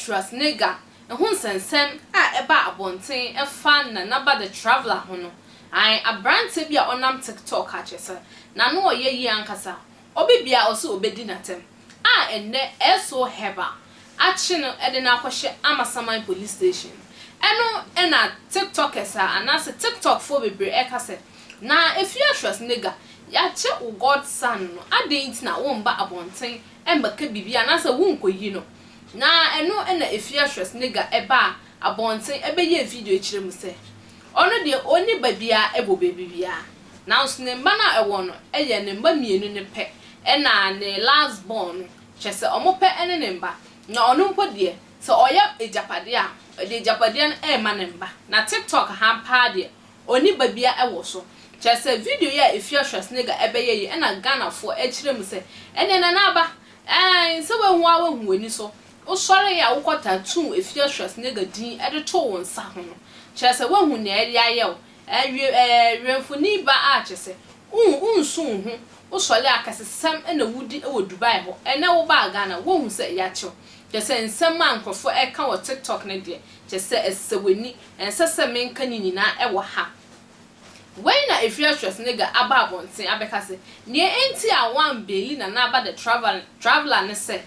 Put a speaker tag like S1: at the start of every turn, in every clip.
S1: Schwarzenegger ehun sensem a eba abonten efa na naba the traveler ho no ai abrante bia onam TikTok a chese na no oyeyi ankasa obibia oso obedi natem a enne eso heba achi no ede na akwhye Amasaman police station eno na TikTok esa anase TikTok fo bebre ekase na Afia Schwarzenegger ya che o God son no adent na womba abonten embaka bibia na se wonkoyi no na eno na Afia Schwarzenegger eba abonten ebeye video ekirem se ono de oni babia ebo bebia na nso ne mba na ewo no eye ne mba mienu ne pe na ne last born chese omope ene ne mba na ono mpo de se oya ejapade a de ejapade na e ma ne mba na TikTok ha pa de oni babia ewo so chese video ya Afia Schwarzenegger ebeye yi na Ghana fo ekirem se ene na aba se we hu awu hu ani so o sore ya ukota tu Afia Schwarzenegger din ede to won sa ho no chese we hu na eri ayew remfuni ba a chese unsun hu o sole akasesam na wudi e wo Dubai ho ene wo ba Ghana wo hu se ya che chese nsem ankofo e ka wo TikTok ne de chese esewani ensese menka ni nyina e wo ha when na Afia Schwarzenegger aba abonten abekase ne enti a wan beli na aba the traveler ne se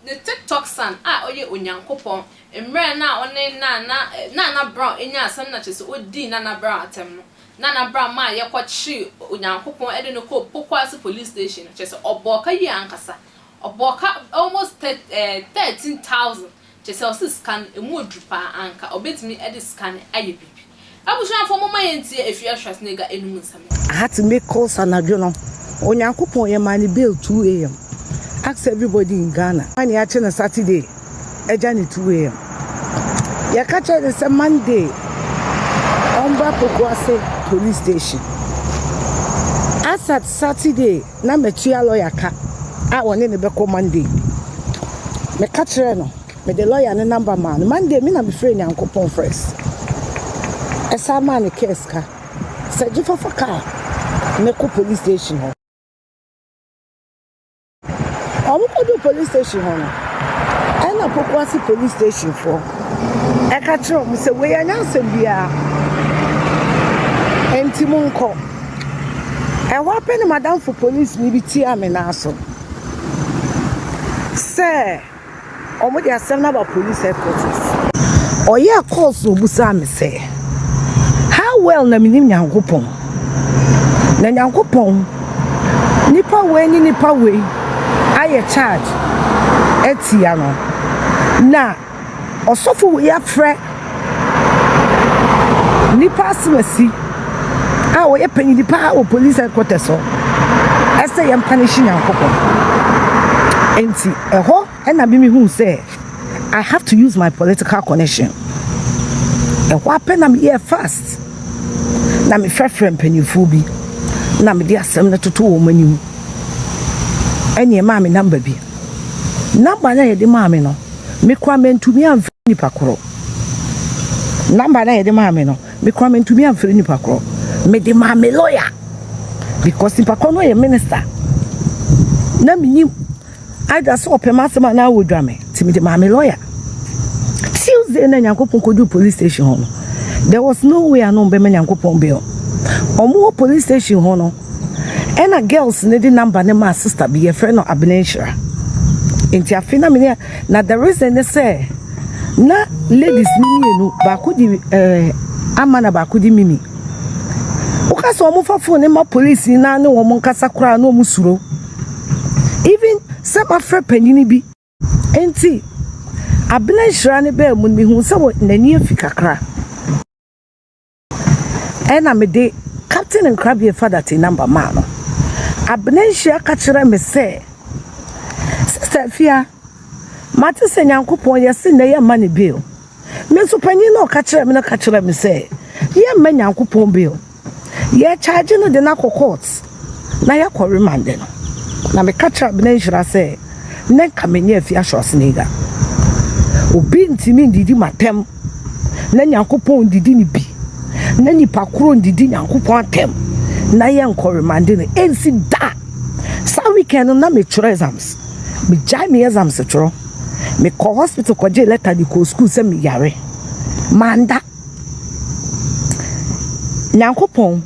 S1: the TikTok son oye onyankopon emre na one na brown enya asem na chese odi na brown atem no na brown ma ye kwachi onyankopon ede no ko pokwase police station chese oboka yi ankasa oboka almost 13,000 chese o scan emu odrupa anka obetimi ede scan aye bibi abushan for mama yenti Afia Schwarzenegger enum nsam
S2: I had to make calls and no onyankopon ye mani bail 2 a.m. Ask everybody in Ghana. When you actually Saturday, ejani 2 a.m. You catch it is a Monday. Omba Pokwase police station. As at Saturday, na me tua lawyer ka. I want ne be ko Monday. Me catch no. Me the lawyer ne number man. Monday me na be free nyankopon first. Esa man case ka. Se jifa fa ka. Me ko police station ho. Omukodu police station hono ena Pokwase police station for e ka tro mu se we anya nsem bia enti munko e wa pe ni madam for police ni bi ti amena so se omo dia asem na ba police headquarters oye calls no busa me say how well na minim nyankopon na nyankopon nipa we ni nipa we aye charge etia no na osofo we afre nipa asmasi we penyi nipa o police headquarters so ese yem punish nyankopon enti eho na bi mi hu say I have to use my political connection eho apen na me here fast na me frefrem penyifu bi na me di asem na toto wo manim enye maami number bi number na yede maami no me kwa mentumi amfiri nipa koro number na yede maami no me kwa mentumi amfiri nipa koro me de maami lawyer because nipa koro no ye minister na minim ada so opema sema na wodwame ti me de maami lawyer Tuesday na nyankopon kodu police station ho no there was no way anon be me nyankopon be omo police station ho no ena girls ne di number ne ma sister be your friend no Abneshra enti afina me na the reason they say na ladies ni enu ba ko di amana ba ko di mimi o ka so mo fa phone ne ma police na ne wo mo nkasa kura na o musuro even some afra panini bi enti Abneshra ne be mu mi hu se wo nani afikakra ena me de captain and crab your father to number man Abneshra kachira me say Sister Afia mate se nyankopon yesi na ye mani bill me so panyi no kachira me no kachira me say ye ma nyankopon bill ye charge no de na court na ye ko remand no na me kachira Abneshra say ne kamenye Afia Schwarzenegger obi ntimi ndidi matem na nyankopon ndidi ni bi na nipa kro ndidi nyankopon atem na ye nkoremande no ensi da sa weekend na me tro exams me jai me exams tro Me call hospital ko je letter di ko school say me yare. Manda. Nyankopon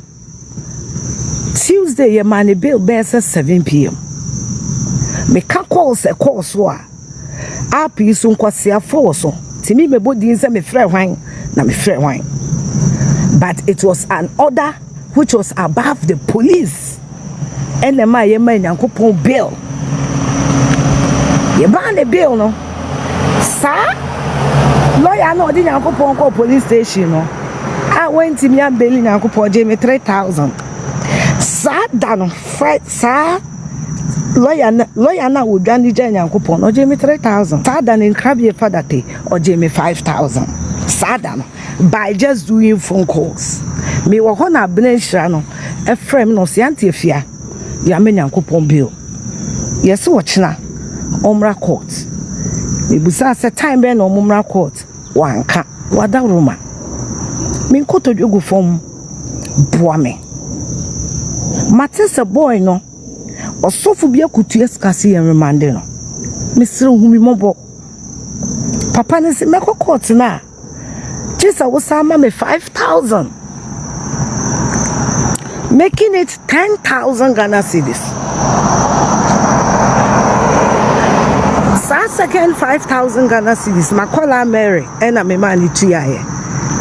S2: Tuesday ye man bill be 7 p.m. Me ka call say call so a api so nkwase afo so timi me bodi say me frɛ hwan na me frɛ hwan. But it was an order which was above the police. And the ma ye man Nyankopon bill. Ye ban the bill no. Sir, lawyer no di Nyankopon call police station no. I went to me and bail Nyankopon je me 3,000. Sir, dan sir, lawyer na wo dwan di Nyankopon no je me 3,000. Sir, dan in krabie father te o je me 5,000. Sir, dan by just doing phone calls. Me wo ho na benenhira no e frem no se ante afia ya me Nyankopon bill. Yes wo chena omra court. Me busa se time be no omra court wanka wada roma. Me nkoto dwogu fom boa me. Matese boy no osofu bia kutu eskase yen remande no. Me sire humi mobo. Papa ne se me court na. Just was sama me 5,000. Making it 10,000 Ghana cedis. Second 5,000 Ghana cedis. Makola Mary and a me money tuyaye.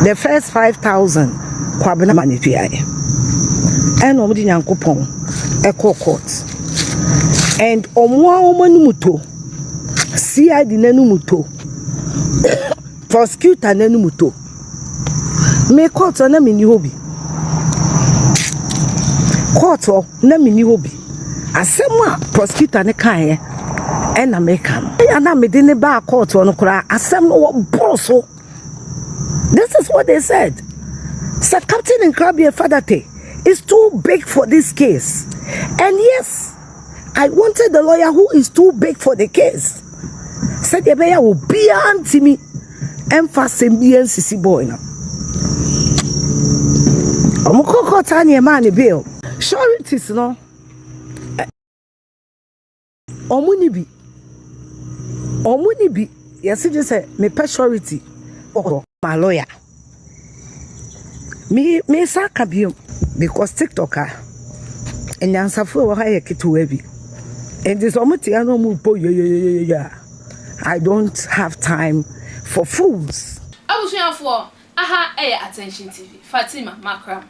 S2: The first 5,000 kwabena money tuyaye. And omudi Nyankopon echo court. And omwa omanumuto. CID nenumuto. Prosecutor nenumuto. Me court na mini hobi. Court na mini hobi. Asema prosecutor ne kan e na me kan. Ya na me de ne ba court no kura asem no boroso. This is what they said. Said Captain in Krabie Fadate is too big for this case. And yes, I wanted the lawyer who is too big for the case. Said Yebeya will be anti me. Emphasis BNCC boy now. Omukoko tani man bill. Sureties no. Omuni bi. Yes, you just say me pay surety. Oh, my lawyer. Me sakabio because TikToker. And answer for higher kitu heavy. And this omuti ano mu po yeah. I don't have time for fools.
S1: Abusuafo aha attention TV Fatima Makram.